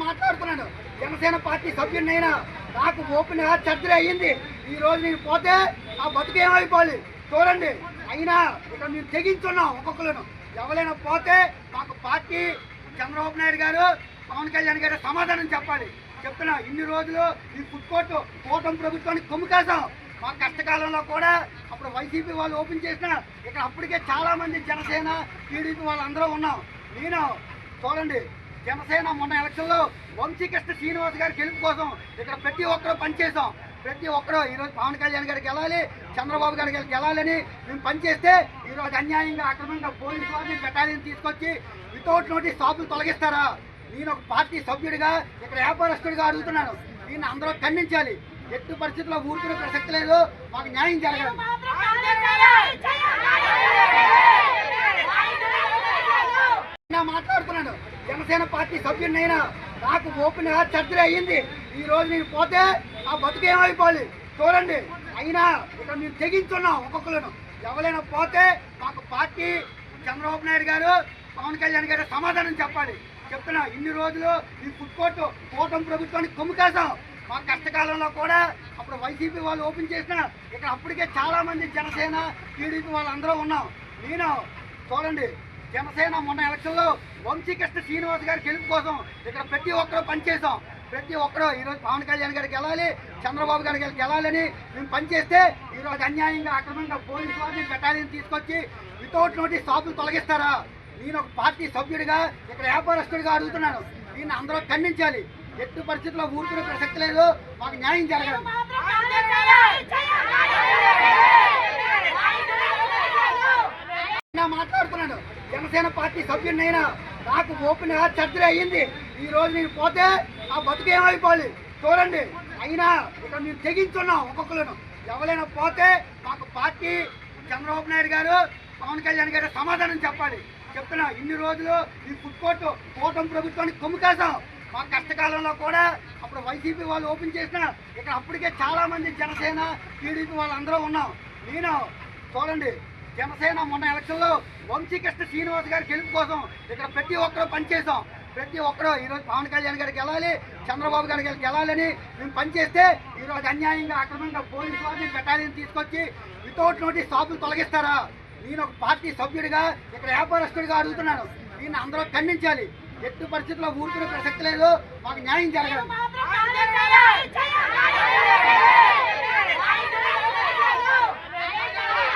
మాట్లాడుతున్నాను. జనసేన పార్టీ సభ్యుడినైనా నాకు ఓపెన్ గా సర్జరీ అయ్యింది. ఈ రోజు నేను పోతే ఆ బతుకేమైపోవాలి చూడండి. అయినా ఇక్కడ మేము తెగించున్నాం. ఒక్కొక్కరు ఎవరైనా పోతే మాకు పార్టీ చంద్రబాబు నాయుడు గారు, పవన్ కళ్యాణ్ గారు సమాధానం చెప్పాలి. చెప్తున్నా, ఇన్ని రోజులు ఈ ఫుడ్ కోర్టు కూటమి ప్రభుత్వానికి కొమ్ము కాసాం. మా కష్టకాలంలో కూడా అప్పుడు వైసీపీ వాళ్ళు ఓపెన్ చేసిన ఇక్కడ అప్పటికే చాలా మంది జనసేన టీడీపీ వాళ్ళందరూ ఉన్నాం. నేను చూడండి, జనసేన మొన్న ఎలక్షన్లో వంశీకృష్ణ శ్రీనివాస్ గారి గెలుపు కోసం ఇక్కడ ప్రతి ఒక్కరూ పనిచేసాం. ప్రతి ఒక్కరూ ఈరోజు పవన్ కళ్యాణ్ గారికి వెళ్ళాలి, చంద్రబాబు గారికి వెళ్ళాలని మేము పనిచేస్తే ఈరోజు అన్యాయంగా అక్రమంగా పోలీసు వారిని బెటాలియన్ తీసుకొచ్చి వితౌట్ నోటీస్ షాపులు తొలగిస్తారా? నేను ఒక పార్టీ సభ్యుడిగా ఇక్కడ వ్యాపారస్తుడిగా అడుగుతున్నాను. దీన్ని అందరూ ఖండించాలి. ఎట్టి పరిస్థితుల్లో ఊరుకునే ప్రసక్తి లేదు. మాకు న్యాయం జరగాలి. మాట్లాడుతున్నాను. జనసేన పార్టీ సభ్యుడినైనా నాకు ఓపెన్ గా సర్జరీ అయ్యింది. ఈ రోజు నేను పోతే ఆ బతుకేమైపోవాలి చూడండి. అయినా ఇక్కడ మేము తెగించున్నాం. ఒక్కొక్కరు ఎవరైనా పోతే మాకు పార్టీ చంద్రబాబు నాయుడు గారు, పవన్ కళ్యాణ్ గారు సమాధానం చెప్పాలి. చెప్తున్నా, ఇన్ని రోజులు ఈ ఫుడ్ కోర్టు కూటమి ప్రభుత్వానికి కొమ్ము కాసాం. మా కష్టకాలంలో కూడా అప్పుడు వైసీపీ వాళ్ళు ఓపెన్ చేసిన ఇక్కడ అప్పటికే చాలా మంది జనసేన టీడీపీ వాళ్ళందరూ ఉన్నాం. నేను చూడండి, జనసేన మొన్న ఎలక్షన్లో వంశీకృష్ణ శ్రీనివాస్ గారి గెలుపు కోసం ఇక్కడ ప్రతి ఒక్కరూ పనిచేసాం. ప్రతి ఒక్కరూ ఈరోజు పవన్ కళ్యాణ్ గారికి వెళ్ళాలి, చంద్రబాబు గారికి వెళ్ళాలని మేము పనిచేస్తే ఈరోజు అన్యాయంగా అక్రమంగా పోలీసు వారిని బెటాలియన్ తీసుకొచ్చి వితౌట్ నోటీస్ షాపులు తొలగిస్తారా? నేను ఒక పార్టీ సభ్యుడిగా ఇక్కడ వ్యాపారస్తుడిగా అడుగుతున్నాను. దీన్ని అందరూ ఖండించాలి. ఎట్టి పరిస్థితుల్లో ఊరుకునే ప్రసక్తి లేదు. మాకు న్యాయం జరగాలి. మాట్లాడుతున్నాను. జనసేన పార్టీ సభ్యుడినైనా నాకు ఓపెన్ గా సర్జరీ అయ్యింది. ఈ రోజు నేను పోతే ఆ బతుకేమైపోవాలి చూడండి. అయినా ఇక్కడ మేము తెగించున్నాం. ఒక్కొక్కరు ఎవరైనా పోతే మాకు పార్టీ చంద్రబాబు నాయుడు గారు, పవన్ కళ్యాణ్ గారు సమాధానం చెప్పాలి. చెప్తున్నా, ఇన్ని రోజులు ఈ ఫుడ్ కోర్టు కూటమి ప్రభుత్వానికి కొమ్ము కాసాం. మా కష్టకాలంలో కూడా అప్పుడు వైసీపీ వాళ్ళు ఓపెన్ చేసిన ఇక్కడ అప్పటికే చాలా మంది జనసేన టీడీపీ వాళ్ళందరూ ఉన్నాం. నేను చూడండి, జనసేన మొన్న ఎలక్షన్లో వంశీకృష్ణ శ్రీనివాస్ గారి గెలుపు కోసం ఇక్కడ ప్రతి ఒక్కరూ పనిచేసాం. ప్రతి ఒక్కరూ ఈరోజు పవన్ కళ్యాణ్ గారికి వెళ్ళాలి, చంద్రబాబు గారికి వెళ్ళాలని మేము పనిచేస్తే ఈరోజు అన్యాయంగా అక్రమంగా పోలీసు వారిని బెటాలియన్ తీసుకొచ్చి వితౌట్ నోటీస్ షాపులు తొలగిస్తారా? నేను ఒక పార్టీ సభ్యుడిగా ఇక్కడ వ్యాపారస్తుడిగా అడుగుతున్నాను. దీన్ని అందరూ ఖండించాలి. ఎట్టి పరిస్థితుల్లో ఊరుకునే ప్రసక్తి లేదు. మాకు న్యాయం జరగాలి.